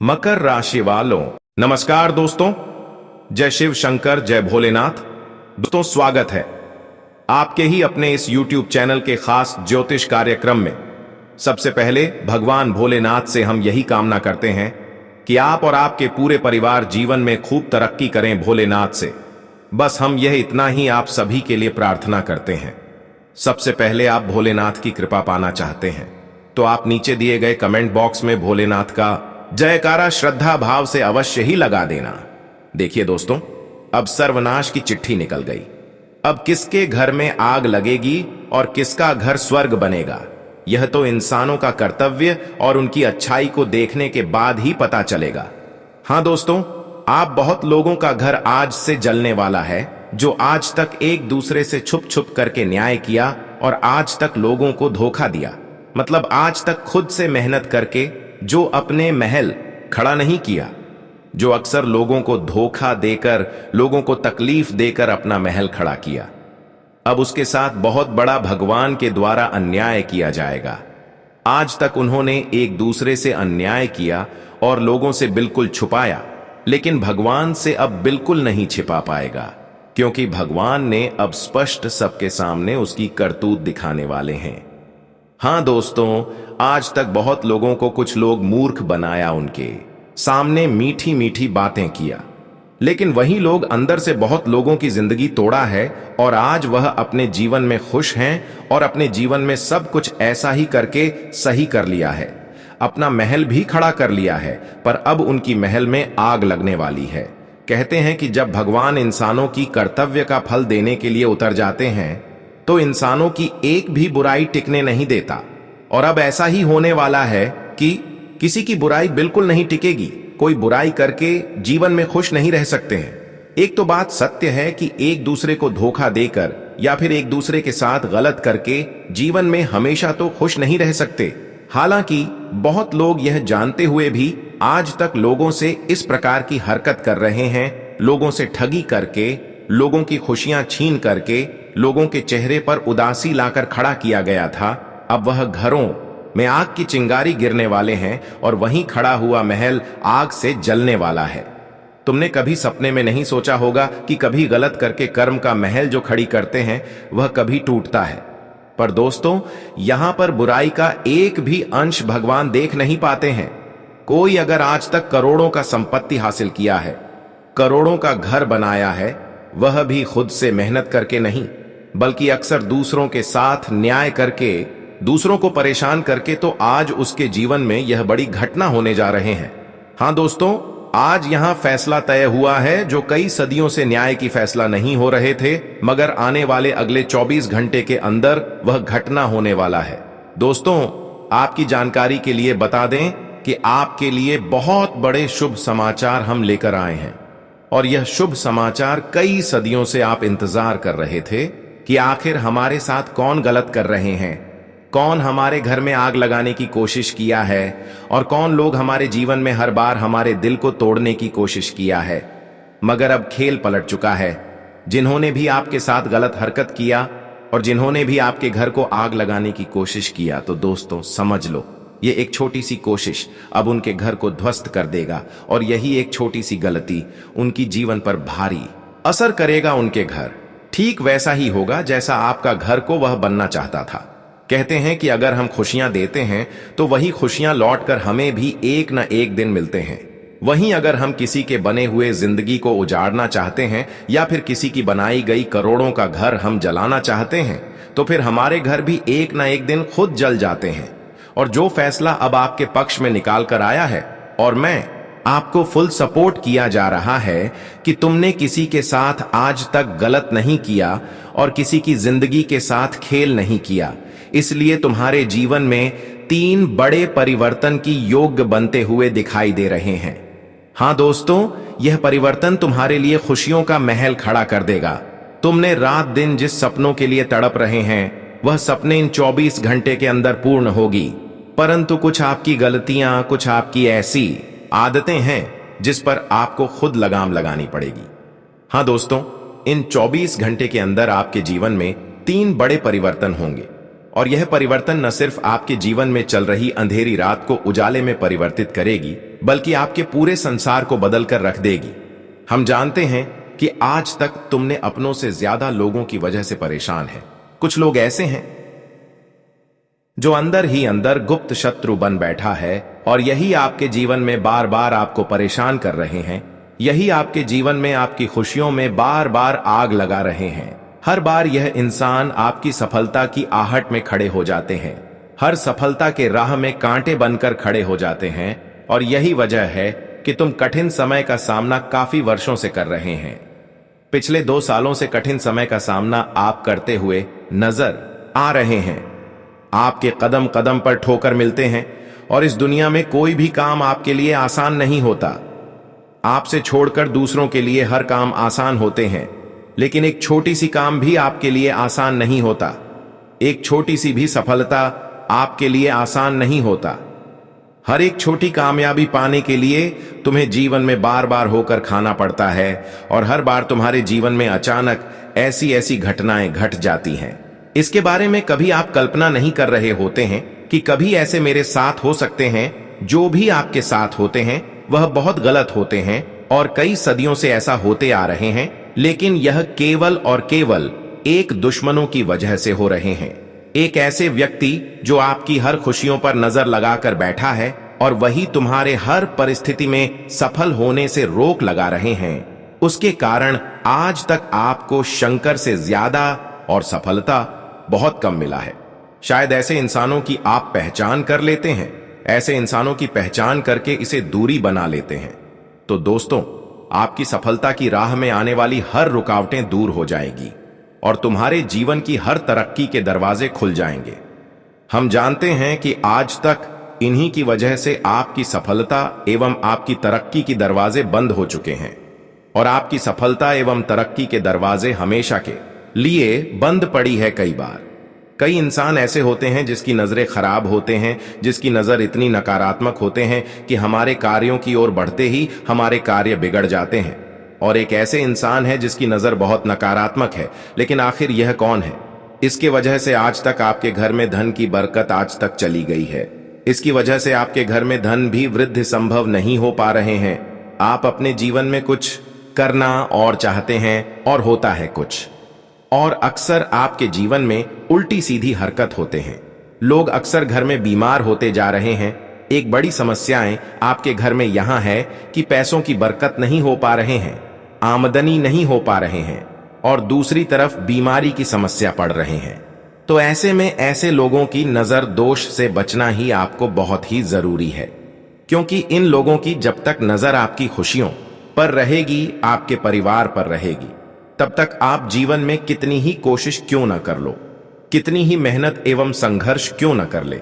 मकर राशि वालों, नमस्कार दोस्तों। जय शिव शंकर, जय भोलेनाथ। दोस्तों, स्वागत है आपके ही अपने इस YouTube चैनल के खास ज्योतिष कार्यक्रम में। सबसे पहले भगवान भोलेनाथ से हम यही कामना करते हैं कि आप और आपके पूरे परिवार जीवन में खूब तरक्की करें भोलेनाथ से। बस हम यह इतना ही आप सभी के लिए प्रार्थना करते हैं। सबसे पहले आप भोलेनाथ की कृपा पाना चाहते हैं तो आप नीचे दिए गए कमेंट बॉक्स में भोलेनाथ का जयकारा श्रद्धा भाव से अवश्य ही लगा देना। देखिए दोस्तों, अब सर्वनाश की चिट्ठी निकल गई। अब किसके घर में आग लगेगी और किसका घर स्वर्ग बनेगा, यह तो इंसानों का कर्तव्य और उनकी अच्छाई को देखने के बाद ही पता चलेगा। हां दोस्तों, आप बहुत लोगों का घर आज से जलने वाला है जो आज तक एक दूसरे से छुप छुप करके न्याय किया और आज तक लोगों को धोखा दिया। मतलब आज तक खुद से मेहनत करके जो अपने महल खड़ा नहीं किया, जो अक्सर लोगों को धोखा देकर, लोगों को तकलीफ देकर अपना महल खड़ा किया, अब उसके साथ बहुत बड़ा भगवान के द्वारा अन्याय किया जाएगा। आज तक उन्होंने एक दूसरे से अन्याय किया और लोगों से बिल्कुल छुपाया, लेकिन भगवान से अब बिल्कुल नहीं छिपा पाएगा, क्योंकि भगवान ने अब स्पष्ट सबके सामने उसकी करतूत दिखाने वाले हैं। हां दोस्तों, आज तक बहुत लोगों को कुछ लोग मूर्ख बनाया, उनके सामने मीठी मीठी बातें किया, लेकिन वही लोग अंदर से बहुत लोगों की जिंदगी तोड़ा है और आज वह अपने जीवन में खुश हैं और अपने जीवन में सब कुछ ऐसा ही करके सही कर लिया है। अपना महल भी खड़ा कर लिया है, पर अब उनकी महल में आग लगने वाली है। कहते हैं कि जब भगवान इंसानों की कर्तव्य का फल देने के लिए उतर जाते हैं तो इंसानों की एक भी बुराई टिकने नहीं देता, और अब ऐसा ही होने वाला है कि किसी की बुराई बिल्कुल नहीं टिकेगी। कोई बुराई करके जीवन में खुश नहीं रह सकते हैं। एक तो बात सत्य है कि एक दूसरे को धोखा देकर या फिर एक दूसरे के साथ गलत करके जीवन में हमेशा तो खुश नहीं रह सकते। हालांकि बहुत लोग यह जानते हुए भी आज तक लोगों से इस प्रकार की हरकत कर रहे हैं, लोगों से ठगी करके, लोगों की खुशियां छीन करके, लोगों के चेहरे पर उदासी लाकर खड़ा किया गया था। अब वह घरों में आग की चिंगारी गिरने वाले हैं और वहीं खड़ा हुआ महल आग से जलने वाला है। तुमने कभी सपने में नहीं सोचा होगा कि कभी गलत करके कर्म का महल जो खड़ी करते हैं वह कभी टूटता है। पर दोस्तों, यहां पर बुराई का एक भी अंश भगवान देख नहीं पाते हैं। कोई अगर आज तक करोड़ों का संपत्ति हासिल किया है, करोड़ों का घर बनाया है, वह भी खुद से मेहनत करके नहीं, बल्कि अक्सर दूसरों के साथ न्याय करके, दूसरों को परेशान करके, तो आज उसके जीवन में यह बड़ी घटना होने जा रहे हैं। हां दोस्तों, आज यहां फैसला तय हुआ है जो कई सदियों से न्याय की फैसला नहीं हो रहे थे, मगर आने वाले अगले 24 घंटे के अंदर वह घटना होने वाला है। दोस्तों, आपकी जानकारी के लिए बता दें कि आपके लिए बहुत बड़े शुभ समाचार हम लेकर आए हैं, और यह शुभ समाचार कई सदियों से आप इंतजार कर रहे थे कि आखिर हमारे साथ कौन गलत कर रहे हैं, कौन हमारे घर में आग लगाने की कोशिश किया है, और कौन लोग हमारे जीवन में हर बार हमारे दिल को तोड़ने की कोशिश किया है। मगर अब खेल पलट चुका है। जिन्होंने भी आपके साथ गलत हरकत किया और जिन्होंने भी आपके घर को आग लगाने की कोशिश किया, तो दोस्तों समझ लो, ये एक छोटी सी कोशिश अब उनके घर को ध्वस्त कर देगा, और यही एक छोटी सी गलती उनकी जीवन पर भारी असर करेगा। उनके घर ठीक वैसा ही होगा जैसा आपका घर को वह बनना चाहता था। कहते हैं कि अगर हम खुशियां देते हैं तो वही खुशियां लौटकर हमें भी एक न एक दिन मिलते हैं। वहीं अगर हम किसी के बने हुए जिंदगी को उजाड़ना चाहते हैं या फिर किसी की बनाई गई करोड़ों का घर हम जलाना चाहते हैं, तो फिर हमारे घर भी एक न एक दिन खुद जल जाते हैं। और जो फैसला अब आपके पक्ष में निकाल कर आया है, और मैं आपको फुल सपोर्ट किया जा रहा है कि तुमने किसी के साथ आज तक गलत नहीं किया और किसी की जिंदगी के साथ खेल नहीं किया, इसलिए तुम्हारे जीवन में 3 बड़े परिवर्तन की योग्य बनते हुए दिखाई दे रहे हैं। हां दोस्तों, यह परिवर्तन तुम्हारे लिए खुशियों का महल खड़ा कर देगा। तुमने रात दिन जिस सपनों के लिए तड़प रहे हैं, वह सपने इन 24 घंटे के अंदर पूर्ण होगी। परंतु कुछ आपकी गलतियां, कुछ आपकी ऐसी आदतें हैं जिस पर आपको खुद लगाम लगानी पड़ेगी। हां दोस्तों, इन 24 घंटे के अंदर आपके जीवन में 3 बड़े परिवर्तन होंगे, और यह परिवर्तन न सिर्फ आपके जीवन में चल रही अंधेरी रात को उजाले में परिवर्तित करेगी, बल्कि आपके पूरे संसार को बदल कर रख देगी। हम जानते हैं कि आज तक तुमने अपनों से ज्यादा लोगों की वजह से परेशान है। कुछ लोग ऐसे हैं जो अंदर ही अंदर गुप्त शत्रु बन बैठा है, और यही आपके जीवन में बार बार आपको परेशान कर रहे हैं। यही आपके जीवन में आपकी खुशियों में बार बार आग लगा रहे हैं। हर बार यह इंसान आपकी सफलता की आहट में खड़े हो जाते हैं, हर सफलता के राह में कांटे बनकर खड़े हो जाते हैं, और यही वजह है कि तुम कठिन समय का सामना काफी वर्षों से कर रहे हैं। पिछले 2 सालों से कठिन समय का सामना आप करते हुए नजर आ रहे हैं। आपके कदम कदम पर ठोकर मिलते हैं, और इस दुनिया में कोई भी काम आपके लिए आसान नहीं होता। आपसे छोड़कर दूसरों के लिए हर काम आसान होते हैं, लेकिन एक छोटी सी काम भी आपके लिए आसान नहीं होता। एक छोटी सी भी सफलता आपके लिए आसान नहीं होता। हर एक छोटी कामयाबी पाने के लिए तुम्हें जीवन में बार बार होकर खाना पड़ता है, और हर बार तुम्हारे जीवन में अचानक ऐसी ऐसी घटनाएं घट जाती हैं। इसके बारे में कभी आप कल्पना नहीं कर रहे होते हैं कि कभी ऐसे मेरे साथ हो सकते हैं। जो भी आपके साथ होते हैं वह बहुत गलत होते हैं, और कई सदियों से ऐसा होते आ रहे हैं, लेकिन यह केवल और केवल एक दुश्मनों की वजह से हो रहे हैं। एक ऐसे व्यक्ति जो आपकी हर खुशियों पर नजर लगाकर बैठा है, और वही तुम्हारे हर परिस्थिति में सफल होने से रोक लगा रहे हैं। उसके कारण आज तक आपको शंकर से ज्यादा और सफलता बहुत कम मिला है। शायद ऐसे इंसानों की आप पहचान कर लेते हैं, ऐसे इंसानों की पहचान करके इसे दूरी बना लेते हैं। तो दोस्तों, आपकी सफलता की राह में आने वाली हर रुकावटें दूर हो जाएगी, और तुम्हारे जीवन की हर तरक्की के दरवाजे खुल जाएंगे। हम जानते हैं कि आज तक इन्हीं की वजह से आपकी सफलता एवं आपकी तरक्की के दरवाजे बंद हो चुके हैं, और आपकी सफलता एवं तरक्की के दरवाजे हमेशा के लिए बंद पड़ी है। कई बार कई इंसान ऐसे होते हैं जिसकी नजरें खराब होते हैं, जिसकी नजर इतनी नकारात्मक होते हैं कि हमारे कार्यों की ओर बढ़ते ही हमारे कार्य बिगड़ जाते हैं। और एक ऐसे इंसान है जिसकी नजर बहुत नकारात्मक है, लेकिन आखिर यह कौन है? इसके वजह से आज तक आपके घर में धन की बरकत आज तक चली गई है। इसकी वजह से आपके घर में धन भी वृद्धि संभव नहीं हो पा रहे हैं। आप अपने जीवन में कुछ करना और चाहते हैं, और होता है कुछ, और अक्सर आपके जीवन में उल्टी सीधी हरकत होते हैं। लोग अक्सर घर में बीमार होते जा रहे हैं। एक बड़ी समस्याएं आपके घर में यहां है कि पैसों की बरकत नहीं हो पा रहे हैं, आमदनी नहीं हो पा रहे हैं, और दूसरी तरफ बीमारी की समस्या पड़ रहे हैं। तो ऐसे में ऐसे लोगों की नजर दोष से बचना ही आपको बहुत ही जरूरी है, क्योंकि इन लोगों की जब तक नजर आपकी खुशियों पर रहेगी, आपके परिवार पर रहेगी, तब तक आप जीवन में कितनी ही कोशिश क्यों न कर लो, कितनी ही मेहनत एवं संघर्ष क्यों न कर ले,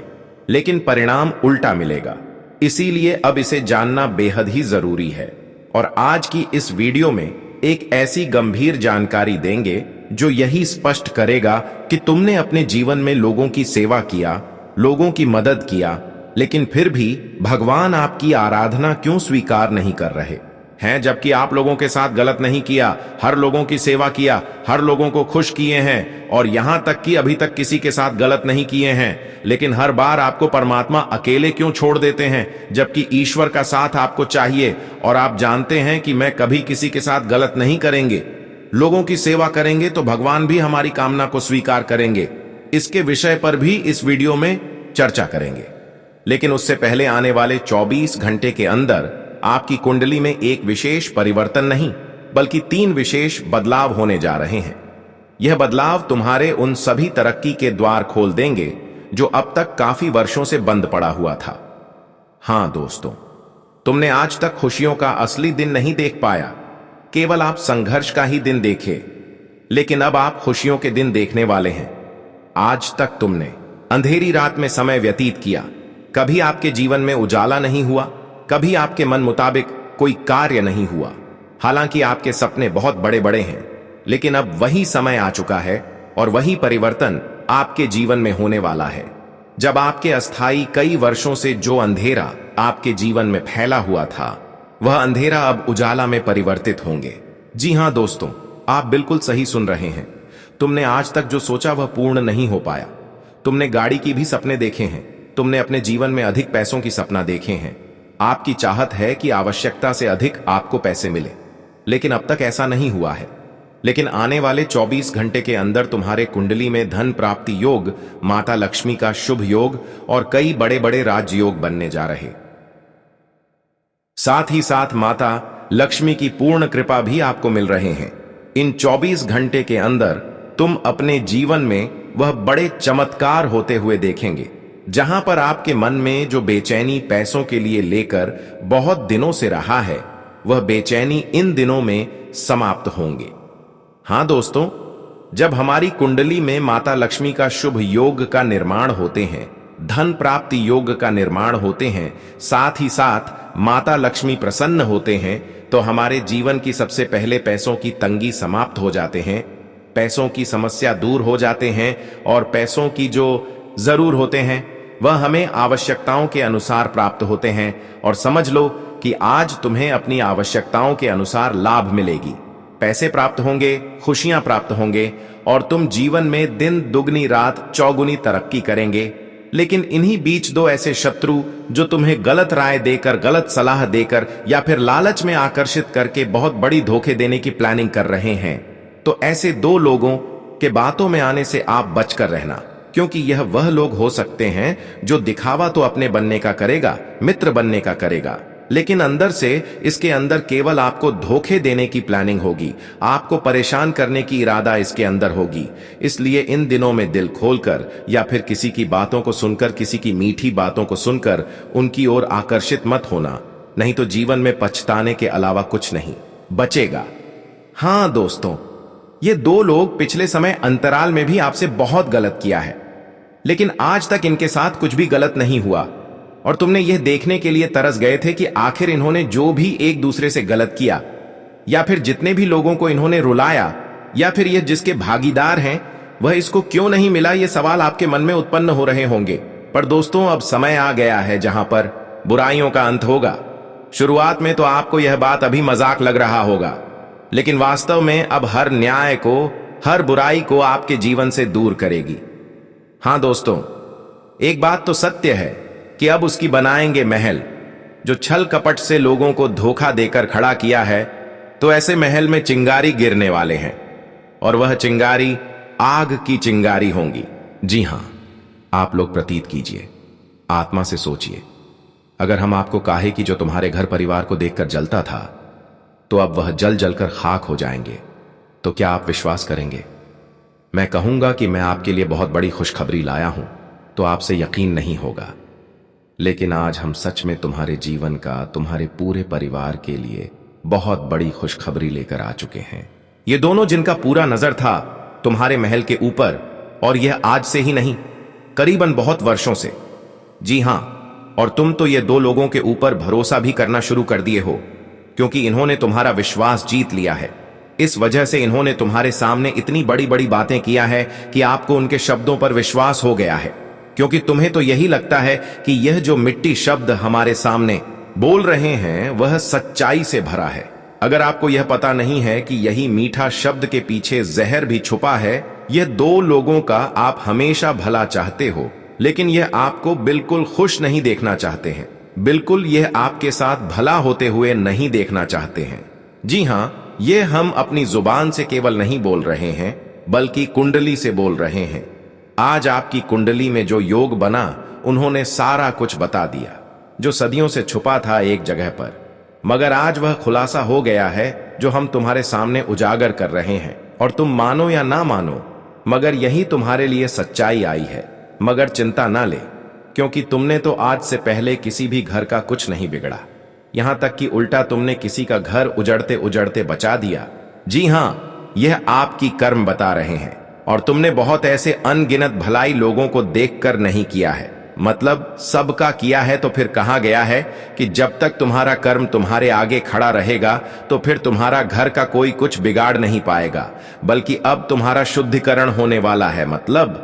लेकिन परिणाम उल्टा मिलेगा। इसीलिए अब इसे जानना बेहद ही जरूरी है। और आज की इस वीडियो में एक ऐसी गंभीर जानकारी देंगे जो यही स्पष्ट करेगा कि तुमने अपने जीवन में लोगों की सेवा किया, लोगों की मदद किया, लेकिन फिर भी भगवान आपकी आराधना क्यों स्वीकार नहीं कर रहे हैं। जबकि आप लोगों के साथ गलत नहीं किया, हर लोगों की सेवा किया, हर लोगों को खुश किए हैं, और यहां तक कि अभी तक किसी के साथ गलत नहीं किए हैं, लेकिन हर बार आपको परमात्मा अकेले क्यों छोड़ देते हैं, जबकि ईश्वर का साथ आपको चाहिए। और आप जानते हैं कि मैं कभी किसी के साथ गलत नहीं करेंगे, लोगों की सेवा करेंगे तो भगवान भी हमारी कामना को स्वीकार करेंगे। इसके विषय पर भी इस वीडियो में चर्चा करेंगे। लेकिन उससे पहले आने वाले 24 घंटे के अंदर आपकी कुंडली में एक विशेष परिवर्तन नहीं, बल्कि 3 विशेष बदलाव होने जा रहे हैं। यह बदलाव तुम्हारे उन सभी तरक्की के द्वार खोल देंगे जो अब तक काफी वर्षों से बंद पड़ा हुआ था। हां दोस्तों, तुमने आज तक खुशियों का असली दिन नहीं देख पाया, केवल आप संघर्ष का ही दिन देखे, लेकिन अब आप खुशियों के दिन देखने वाले हैं। आज तक तुमने अंधेरी रात में समय व्यतीत किया, कभी आपके जीवन में उजाला नहीं हुआ, कभी आपके मन मुताबिक कोई कार्य नहीं हुआ। हालांकि आपके सपने बहुत बड़े बड़े हैं, लेकिन अब वही समय आ चुका है और वही परिवर्तन आपके जीवन में होने वाला है, जब आपके अस्थाई कई वर्षों से जो अंधेरा आपके जीवन में फैला हुआ था, वह अंधेरा अब उजाला में परिवर्तित होंगे। जी हां दोस्तों, आप बिल्कुल सही सुन रहे हैं। तुमने आज तक जो सोचा वह पूर्ण नहीं हो पाया। तुमने गाड़ी की भी सपने देखे हैं, तुमने अपने जीवन में अधिक पैसों की सपना देखे हैं। आपकी चाहत है कि आवश्यकता से अधिक आपको पैसे मिले, लेकिन अब तक ऐसा नहीं हुआ है। लेकिन आने वाले 24 घंटे के अंदर तुम्हारे कुंडली में धन प्राप्ति योग, माता लक्ष्मी का शुभ योग और कई बड़े बड़े राजयोग बनने जा रहे। साथ ही साथ माता लक्ष्मी की पूर्ण कृपा भी आपको मिल रहे हैं। इन 24 घंटे के अंदर तुम अपने जीवन में वह बड़े चमत्कार होते हुए देखेंगे, जहां पर आपके मन में जो बेचैनी पैसों के लिए लेकर बहुत दिनों से रहा है, वह बेचैनी इन दिनों में समाप्त होंगे। हां दोस्तों, जब हमारी कुंडली में माता लक्ष्मी का शुभ योग का निर्माण होते हैं, धन प्राप्ति योग का निर्माण होते हैं, साथ ही साथ माता लक्ष्मी प्रसन्न होते हैं, तो हमारे जीवन की सबसे पहले पैसों की तंगी समाप्त हो जाते हैं, पैसों की समस्या दूर हो जाते हैं और पैसों की जो जरूर होते हैं वह हमें आवश्यकताओं के अनुसार प्राप्त होते हैं। और समझ लो कि आज तुम्हें अपनी आवश्यकताओं के अनुसार लाभ मिलेगी, पैसे प्राप्त होंगे, खुशियां प्राप्त होंगे और तुम जीवन में दिन दुगनी रात चौगुनी तरक्की करेंगे। लेकिन इन्हीं बीच दो ऐसे शत्रु जो तुम्हें गलत राय देकर, गलत सलाह देकर या फिर लालच में आकर्षित करके बहुत बड़ी धोखे देने की प्लानिंग कर रहे हैं, तो ऐसे दो लोगों के बातों में आने से आप बचकर रहना, क्योंकि यह वह लोग हो सकते हैं जो दिखावा तो अपने बनने का करेगा, मित्र बनने का करेगा, लेकिन अंदर से इसके अंदर केवल आपको धोखे देने की प्लानिंग होगी, आपको परेशान करने की इरादा इसके अंदर होगी। इसलिए इन दिनों में दिल खोलकर या फिर किसी की बातों को सुनकर, किसी की मीठी बातों को सुनकर उनकी ओर आकर्षित मत होना, नहीं तो जीवन में पछताने के अलावा कुछ नहीं बचेगा। हां दोस्तों, ये दो लोग पिछले समय अंतराल में भी आपसे बहुत गलत किया है, लेकिन आज तक इनके साथ कुछ भी गलत नहीं हुआ और तुमने यह देखने के लिए तरस गए थे कि आखिर इन्होंने जो भी एक दूसरे से गलत किया या फिर जितने भी लोगों को इन्होंने रुलाया या फिर यह जिसके भागीदार हैं वह इसको क्यों नहीं मिला, ये सवाल आपके मन में उत्पन्न हो रहे होंगे। पर दोस्तों, अब समय आ गया है जहां पर बुराइयों का अंत होगा। शुरुआत में तो आपको यह बात अभी मजाक लग रहा होगा, लेकिन वास्तव में अब हर न्याय को, हर बुराई को आपके जीवन से दूर करेगी। हां दोस्तों, एक बात तो सत्य है कि अब उसकी बनाएंगे महल। जो छल कपट से लोगों को धोखा देकर खड़ा किया है, तो ऐसे महल में चिंगारी गिरने वाले हैं और वह चिंगारी आग की चिंगारी होंगी। जी हां, आप लोग प्रतीत कीजिए, आत्मा से सोचिए, अगर हम आपको कहे कि जो तुम्हारे घर परिवार को देखकर जलता था तो अब वह जल जलकर खाक हो जाएंगे, तो क्या आप विश्वास करेंगे? मैं कहूंगा कि मैं आपके लिए बहुत बड़ी खुशखबरी लाया हूं, तो आपसे यकीन नहीं होगा, लेकिन आज हम सच में तुम्हारे जीवन का, तुम्हारे पूरे परिवार के लिए बहुत बड़ी खुशखबरी लेकर आ चुके हैं। ये दोनों जिनका पूरा नजर था तुम्हारे महल के ऊपर, और यह आज से ही नहीं, करीबन बहुत वर्षों से। जी हां, और तुम तो ये दो लोगों के ऊपर भरोसा भी करना शुरू कर दिए हो, क्योंकि इन्होंने तुम्हारा विश्वास जीत लिया है। इस वजह से इन्होंने तुम्हारे सामने इतनी बड़ी बड़ी बातें किया है कि आपको उनके शब्दों पर विश्वास हो गया है, क्योंकि तुम्हें तो यही लगता है कि यह जो मिट्टी शब्द हमारे सामने बोल रहे हैं वह सच्चाई से भरा है। अगर आपको यह पता नहीं है कि यही मीठा शब्द के पीछे जहर भी छुपा है, यह दो लोगों का आप हमेशा भला चाहते हो, लेकिन यह आपको बिल्कुल खुश नहीं देखना चाहते हैं, बिल्कुल यह आपके साथ भला होते हुए नहीं देखना चाहते हैं। जी हां, ये हम अपनी जुबान से केवल नहीं बोल रहे हैं, बल्कि कुंडली से बोल रहे हैं। आज आपकी कुंडली में जो योग बना, उन्होंने सारा कुछ बता दिया, जो सदियों से छुपा था एक जगह पर, मगर आज वह खुलासा हो गया है जो हम तुम्हारे सामने उजागर कर रहे हैं। और तुम मानो या ना मानो, मगर यही तुम्हारे लिए सच्चाई आई है। मगर चिंता ना ले, क्योंकि तुमने तो आज से पहले किसी भी घर का कुछ नहीं बिगड़ा, यहां तक कि उल्टा तुमने किसी का घर उजड़ते उजड़ते बचा दिया। जी हां, यह आपकी कर्म बता रहे हैं, और तुमने बहुत ऐसे अनगिनत भलाई लोगों को देखकर नहीं किया है, मतलब सबका किया है। तो फिर कहा गया है कि जब तक तुम्हारा कर्म तुम्हारे आगे खड़ा रहेगा, तो फिर तुम्हारा घर का कोई कुछ बिगाड़ नहीं पाएगा, बल्कि अब तुम्हारा शुद्धिकरण होने वाला है। मतलब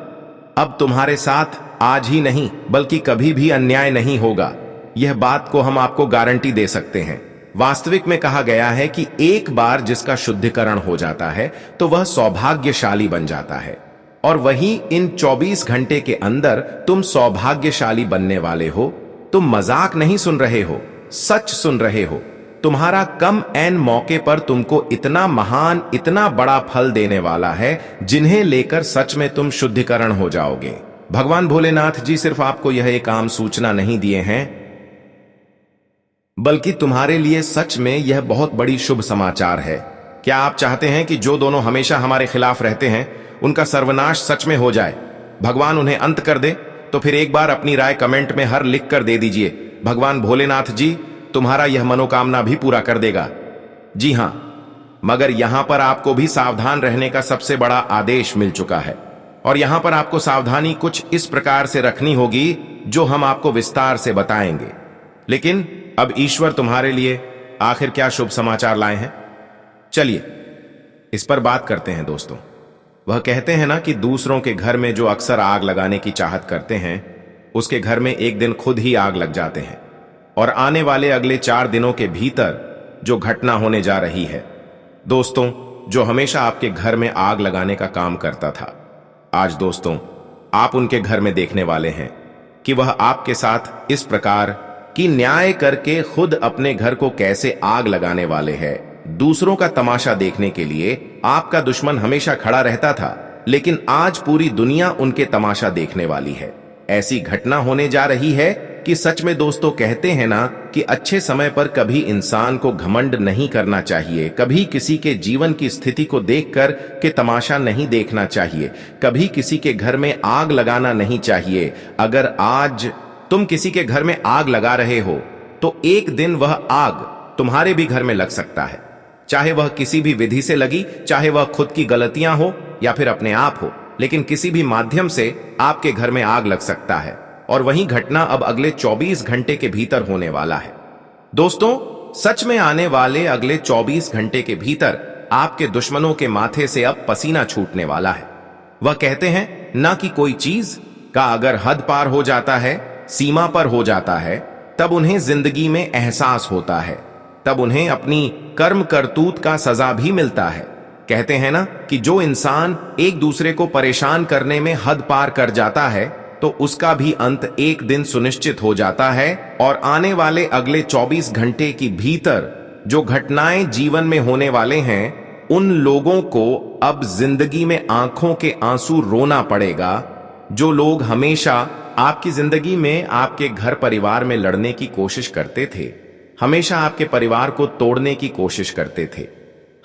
अब तुम्हारे साथ आज ही नहीं बल्कि कभी भी अन्याय नहीं होगा। यह बात को हम आपको गारंटी दे सकते हैं। वास्तविक में कहा गया है कि एक बार जिसका शुद्धिकरण हो जाता है तो वह सौभाग्यशाली बन जाता है। और वहीं इन 24 घंटे के अंदर तुम सौभाग्यशाली बनने वाले हो। तुम मजाक नहीं सुन रहे हो, सच सुन रहे हो। तुम्हारा कम एन मौके पर तुमको इतना महान, इतना बड़ा फल देने वाला है, जिन्हें लेकर सच में तुम शुद्धिकरण हो जाओगे। भगवान भोलेनाथ जी सिर्फ आपको यह एक आम सूचना नहीं दिए हैं, बल्कि तुम्हारे लिए सच में यह बहुत बड़ी शुभ समाचार है। क्या आप चाहते हैं कि जो दोनों हमेशा हमारे खिलाफ रहते हैं उनका सर्वनाश सच में हो जाए, भगवान उन्हें अंत कर दे? तो फिर एक बार अपनी राय कमेंट में हर लिख कर दे दीजिए। भगवान भोलेनाथ जी तुम्हारा यह मनोकामना भी पूरा कर देगा। जी हां, मगर यहां पर आपको भी सावधान रहने का सबसे बड़ा आदेश मिल चुका है, और यहां पर आपको सावधानी कुछ इस प्रकार से रखनी होगी जो हम आपको विस्तार से बताएंगे। लेकिन अब ईश्वर तुम्हारे लिए आखिर क्या शुभ समाचार लाए हैं, चलिए इस पर बात करते हैं दोस्तों। वह कहते हैं ना कि दूसरों के घर में जो अक्सर आग लगाने की चाहत करते हैं, उसके घर में एक दिन खुद ही आग लग जाते हैं। और आने वाले अगले 4 दिनों के भीतर जो घटना होने जा रही है दोस्तों, जो हमेशा आपके घर में आग लगाने का काम करता था, आज दोस्तों आप उनके घर में देखने वाले हैं कि वह आपके साथ इस प्रकार की न्याय करके खुद अपने घर को कैसे आग लगाने वाले हैं। दूसरों का तमाशा देखने के लिए आपका दुश्मन हमेशा खड़ा रहता था, लेकिन आज पूरी दुनिया उनके तमाशा देखने वाली है। ऐसी घटना होने जा रही है कि सच में दोस्तों कहते हैं ना कि अच्छे समय पर कभी इंसान को घमंड नहीं करना चाहिए, कभी किसी के जीवन की स्थिति को देखकर के तमाशा नहीं देखना चाहिए, कभी किसी के घर में आग लगाना नहीं चाहिए। अगर आज तुम किसी के घर में आग लगा रहे हो तो एक दिन वह आग तुम्हारे भी घर में लग सकता है, चाहे वह किसी भी विधि से लगी, चाहे वह खुद की गलतियां हो या फिर अपने आप हो, लेकिन किसी भी माध्यम से आपके घर में आग लग सकता है। और वही घटना अब अगले 24 घंटे के भीतर होने वाला है। दोस्तों सच में आने वाले अगले 24 घंटे के भीतर आपके दुश्मनों के माथे से अब पसीना छूटने वाला है। वह कहते हैं ना कि कोई चीज का अगर हद पार हो जाता है, सीमा पर हो जाता है, तब उन्हें जिंदगी में एहसास होता है, तब उन्हें अपनी कर्म करतूत का सजा भी मिलता है। कहते हैं ना कि जो इंसान एक दूसरे को परेशान करने में हद पार कर जाता है तो उसका भी अंत एक दिन सुनिश्चित हो जाता है। और आने वाले अगले 24 घंटे के भीतर जो घटनाएं जीवन में होने वाले हैं, उन लोगों को अब जिंदगी में आंखों के आंसू रोना पड़ेगा। जो लोग हमेशा आपकी जिंदगी में आपके घर परिवार में लड़ने की कोशिश करते थे, हमेशा आपके परिवार को तोड़ने की कोशिश करते थे,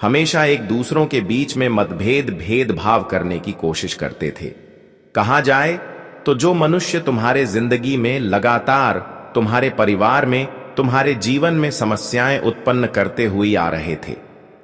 हमेशा एक दूसरों के बीच में मतभेद भेदभाव करने की कोशिश करते थे, कहा जाए तो जो मनुष्य तुम्हारे जिंदगी में लगातार तुम्हारे परिवार में, तुम्हारे जीवन में समस्याएं उत्पन्न करते हुए आ रहे थे,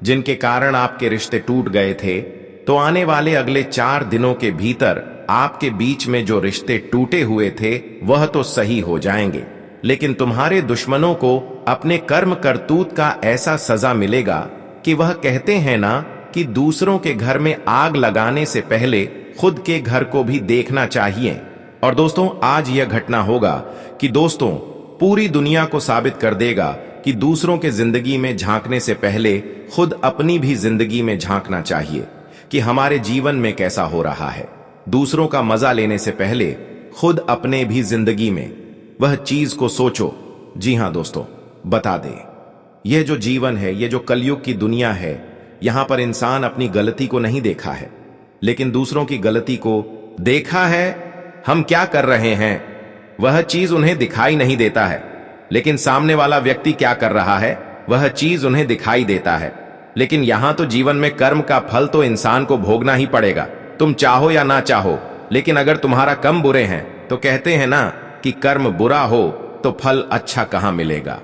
जिनके कारण आपके रिश्ते टूट गए थे, तो आने वाले अगले 4 दिनों के भीतर आपके बीच में जो रिश्ते टूटे हुए थे वह तो सही हो जाएंगे। लेकिन तुम्हारे दुश्मनों को अपने कर्म करतूत का ऐसा सजा मिलेगा कि वह कहते हैं ना कि दूसरों के घर में आग लगाने से पहले खुद के घर को भी देखना चाहिए। और दोस्तों आज यह घटना होगा कि दोस्तों पूरी दुनिया को साबित कर देगा कि दूसरों के जिंदगी में झांकने से पहले खुद अपनी भी जिंदगी में झांकना चाहिए कि हमारे जीवन में कैसा हो रहा है। दूसरों का मजा लेने से पहले खुद अपने भी जिंदगी में वह चीज को सोचो। जी हां दोस्तों, बता दे, यह जो जीवन है, यह जो कलयुग की दुनिया है, यहां पर इंसान अपनी गलती को नहीं देखा है, लेकिन दूसरों की गलती को देखा है। हम क्या कर रहे हैं वह चीज उन्हें दिखाई नहीं देता है, लेकिन सामने वाला व्यक्ति क्या कर रहा है वह चीज उन्हें दिखाई देता है। लेकिन यहां तो जीवन में कर्म का फल तो इंसान को भोगना ही पड़ेगा, तुम चाहो या ना चाहो। लेकिन अगर तुम्हारा कर्म बुरे हैं तो कहते हैं ना कि कर्म बुरा हो तो फल अच्छा कहां मिलेगा।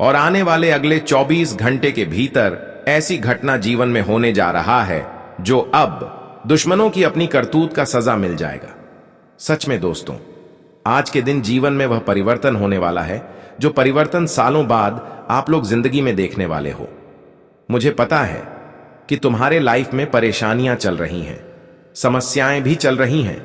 और आने वाले अगले 24 घंटे के भीतर ऐसी घटना जीवन में होने जा रहा है जो अब दुश्मनों की अपनी करतूत का सजा मिल जाएगा। सच में दोस्तों आज के दिन जीवन में वह परिवर्तन होने वाला है जो परिवर्तन सालों बाद आप लोग जिंदगी में देखने वाले हो। मुझे पता है कि तुम्हारे लाइफ में परेशानियां चल रही हैं, समस्याएं भी चल रही हैं,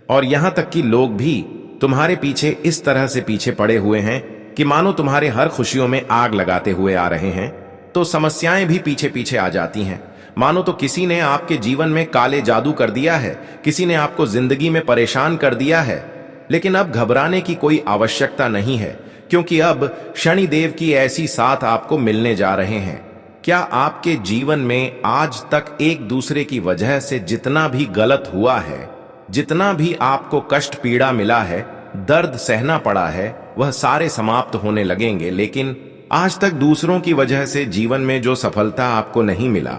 और यहां तक कि लोग भी तुम्हारे पीछे इस तरह से पीछे पड़े हुए हैं कि मानो तुम्हारे हर खुशियों में आग लगाते हुए आ रहे हैं। तो समस्याएं भी पीछे पीछे आ जाती हैं, मानो तो किसी ने आपके जीवन में काले जादू कर दिया है, किसी ने आपको जिंदगी में परेशान कर दिया है। लेकिन अब घबराने की कोई आवश्यकता नहीं है, क्योंकि अब शनिदेव की ऐसी साथ आपको मिलने जा रहे हैं। क्या आपके जीवन में आज तक एक दूसरे की वजह से जितना भी गलत हुआ है, जितना भी आपको कष्ट पीड़ा मिला है, दर्द सहना पड़ा है, वह सारे समाप्त होने लगेंगे। लेकिन आज तक दूसरों की वजह से जीवन में जो सफलता आपको नहीं मिला,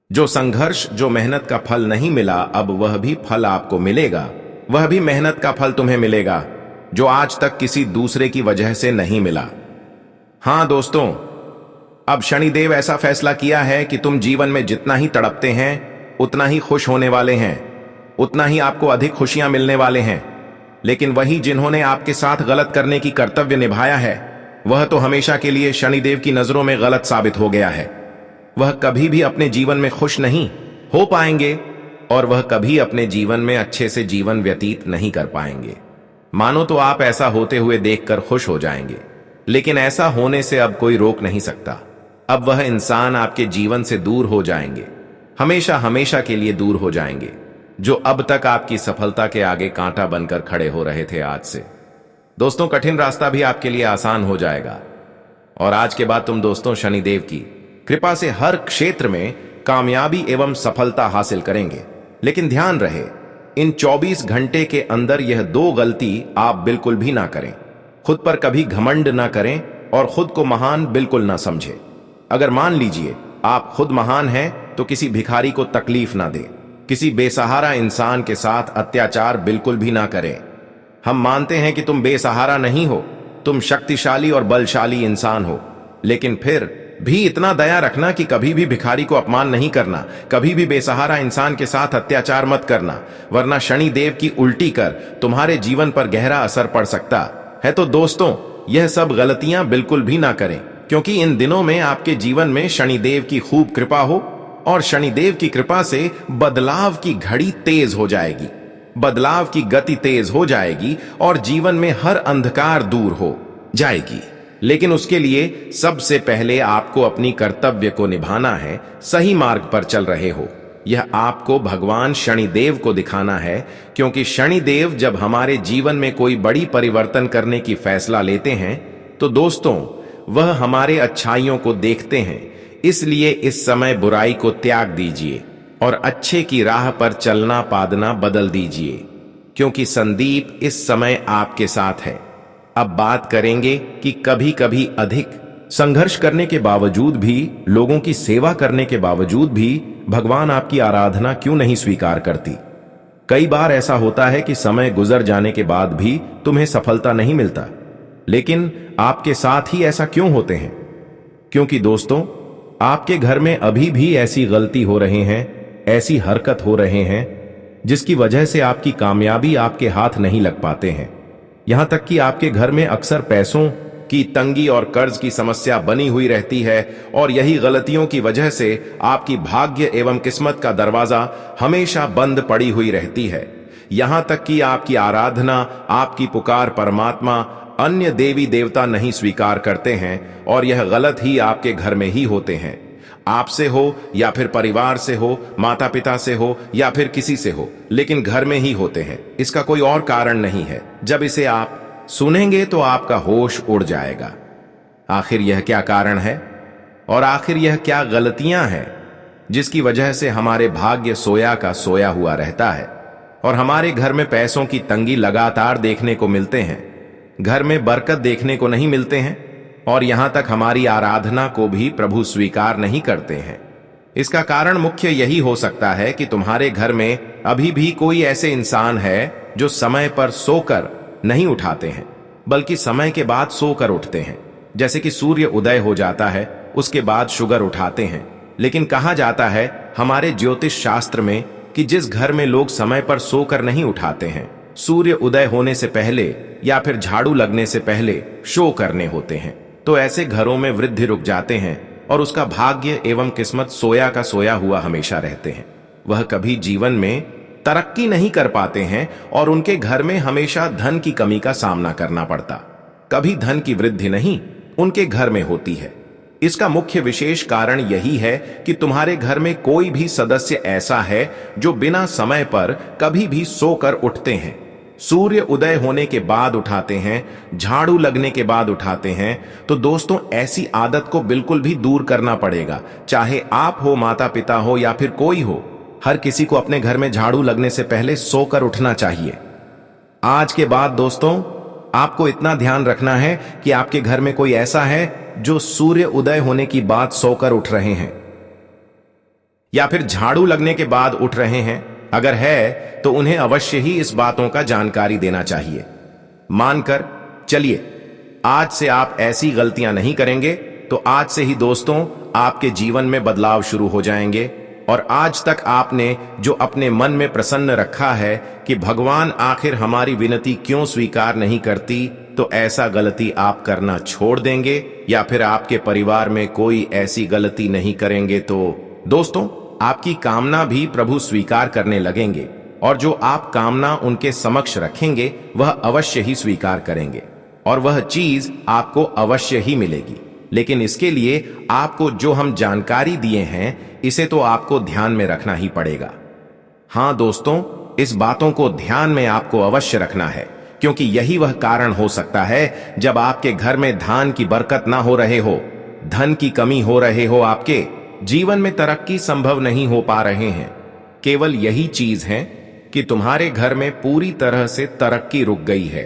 जो संघर्ष, जो मेहनत का फल नहीं मिला, अब वह भी फल आपको मिलेगा। वह भी मेहनत का फल तुम्हें मिलेगा जो आज तक किसी दूसरे की वजह से नहीं मिला। हां दोस्तों, अब शनिदेव ऐसा फैसला किया है कि तुम जीवन में जितना ही तड़पते हैं उतना ही खुश होने वाले हैं, उतना ही आपको अधिक खुशियां मिलने वाले हैं। लेकिन वही जिन्होंने आपके साथ गलत करने की कर्तव्य निभाया है, वह तो हमेशा के लिए शनिदेव की नजरों में गलत साबित हो गया है। वह कभी भी अपने जीवन में खुश नहीं हो पाएंगे और वह कभी अपने जीवन में अच्छे से जीवन व्यतीत नहीं कर पाएंगे। मानो तो आप ऐसा होते हुए देखकर खुश हो जाएंगे, लेकिन ऐसा होने से अब कोई रोक नहीं सकता। अब वह इंसान आपके जीवन से दूर हो जाएंगे, हमेशा हमेशा के लिए दूर हो जाएंगे, जो अब तक आपकी सफलता के आगे कांटा बनकर खड़े हो रहे थे। आज से दोस्तों कठिन रास्ता भी आपके लिए आसान हो जाएगा और आज के बाद तुम दोस्तों शनिदेव की कृपा से हर क्षेत्र में कामयाबी एवं सफलता हासिल करेंगे। लेकिन ध्यान रहे, इन 24 घंटे के अंदर यह 2 गलती आप बिल्कुल भी ना करें। खुद पर कभी घमंड ना करें और खुद को महान बिल्कुल ना समझें। अगर मान लीजिए आप खुद महान हैं तो किसी भिखारी को तकलीफ ना दें, किसी बेसहारा इंसान के साथ अत्याचार बिल्कुल भी ना करें। हम मानते हैं कि तुम बेसहारा नहीं हो, तुम शक्तिशाली और बलशाली इंसान हो, लेकिन फिर भी इतना दया रखना कि कभी भी भिखारी को अपमान नहीं करना, कभी भी बेसहारा इंसान के साथ अत्याचार मत करना, वरना शनि देव की उल्टी कर तुम्हारे जीवन पर गहरा असर पड़ सकता है। तो दोस्तों यह सब गलतियां बिल्कुल भी ना करें, क्योंकि इन दिनों में आपके जीवन में शनिदेव की खूब कृपा हो और शनिदेव की कृपा से बदलाव की घड़ी तेज हो जाएगी, बदलाव की गति तेज हो जाएगी और जीवन में हर अंधकार दूर हो जाएगी। लेकिन उसके लिए सबसे पहले आपको अपनी कर्तव्य को निभाना है। सही मार्ग पर चल रहे हो, यह आपको भगवान शनिदेव को दिखाना है, क्योंकि शनिदेव जब हमारे जीवन में कोई बड़ी परिवर्तन करने की फैसला लेते हैं तो दोस्तों वह हमारे अच्छाइयों को देखते हैं। इसलिए इस समय बुराई को त्याग दीजिए और अच्छे की राह पर चलना पादना बदल दीजिए, क्योंकि संदीप इस समय आपके साथ है। अब बात करेंगे कि कभी कभी अधिक संघर्ष करने के बावजूद भी, लोगों की सेवा करने के बावजूद भी भगवान आपकी आराधना क्यों नहीं स्वीकार करती। कई बार ऐसा होता है कि समय गुजर जाने के बाद भी तुम्हें सफलता नहीं मिलता, लेकिन आपके साथ ही ऐसा क्यों होते हैं? क्योंकि दोस्तों आपके घर में अभी भी ऐसी गलती हो रहे हैं, ऐसी हरकत हो रहे हैं जिसकी वजह से आपकी कामयाबी आपके हाथ नहीं लग पाते हैं। यहां तक कि आपके घर में अक्सर पैसों की तंगी और कर्ज की समस्या बनी हुई रहती है और यही गलतियों की वजह से आपकी भाग्य एवं किस्मत का दरवाजा हमेशा बंद पड़ी हुई रहती है। यहां तक कि आपकी आराधना, आपकी पुकार परमात्मा, अन्य देवी देवता नहीं स्वीकार करते हैं और यह गलत ही आपके घर में ही होते हैं। आपसे हो या फिर परिवार से हो, माता पिता से हो या फिर किसी से हो, लेकिन घर में ही होते हैं। इसका कोई और कारण नहीं है। जब इसे आप सुनेंगे तो आपका होश उड़ जाएगा। आखिर यह क्या कारण है और आखिर यह क्या गलतियां हैं जिसकी वजह से हमारे भाग्य सोया का सोया हुआ रहता है और हमारे घर में पैसों की तंगी लगातार देखने को मिलते हैं, घर में बरकत देखने को नहीं मिलते हैं और यहां तक हमारी आराधना को भी प्रभु स्वीकार नहीं करते हैं। इसका कारण मुख्य यही हो सकता है कि तुम्हारे घर में अभी भी कोई ऐसे इंसान है जो समय पर सोकर नहीं उठाते हैं, बल्कि समय के बाद सोकर उठते हैं। जैसे कि सूर्य उदय हो जाता है, उसके बाद शुगर उठाते हैं। लेकिन कहा जाता है हमारे ज्योतिष शास्त्र में कि जिस घर में लोग समय पर सोकर नहीं उठाते हैं, सूर्य उदय होने से पहले या फिर झाड़ू लगने से पहले शो करने होते हैं, तो ऐसे घरों में वृद्धि रुक जाते हैं और उसका भाग्य एवं किस्मत सोया का सोया हुआ हमेशा रहते हैं। वह कभी जीवन में तरक्की नहीं कर पाते हैं और उनके घर में हमेशा धन की कमी का सामना करना पड़ता। कभी धन की वृद्धि नहीं उनके घर में होती है। इसका मुख्य विशेष कारण यही है कि तुम्हारे घर में कोई भी सदस्य ऐसा है जो बिना समय पर कभी भी सोकर उठते हैं, सूर्य उदय होने के बाद उठाते हैं, झाड़ू लगने के बाद उठाते हैं। तो दोस्तों, ऐसी आदत को बिल्कुल भी दूर करना पड़ेगा। चाहे आप हो, माता पिता हो या फिर कोई हो, हर किसी को अपने घर में झाड़ू लगने से पहले सोकर उठना चाहिए। आज के बाद दोस्तों, आपको इतना ध्यान रखना है कि आपके घर में कोई ऐसा है जो सूर्य उदय होने की बात सोकर उठ रहे हैं या फिर झाड़ू लगने के बाद उठ रहे हैं। अगर है तो उन्हें अवश्य ही इस बातों का जानकारी देना चाहिए। मानकर चलिए, आज से आप ऐसी गलतियां नहीं करेंगे तो आज से ही दोस्तों आपके जीवन में बदलाव शुरू हो जाएंगे। और आज तक आपने जो अपने मन में प्रसन्न रखा है कि भगवान आखिर हमारी विनती क्यों स्वीकार नहीं करती, तो ऐसा गलती आप करना छोड़ देंगे या फिर आपके परिवार में कोई ऐसी गलती नहीं करेंगे तो दोस्तों आपकी कामना भी प्रभु स्वीकार करने लगेंगे और जो आप कामना उनके समक्ष रखेंगे वह अवश्य ही स्वीकार करेंगे और वह चीज आपको अवश्य ही मिलेगी। लेकिन इसके लिए आपको जो हम जानकारी दिए हैं इसे तो आपको ध्यान में रखना ही पड़ेगा। हां दोस्तों, इस बातों को ध्यान में आपको अवश्य रखना है, क्योंकि यही वह कारण हो सकता है जब आपके घर में धान की बरकत ना हो रहे हो, धन की कमी हो रहे हो, आपके जीवन में तरक्की संभव नहीं हो पा रहे हैं। केवल यही चीज है कि तुम्हारे घर में पूरी तरह से तरक्की रुक गई है।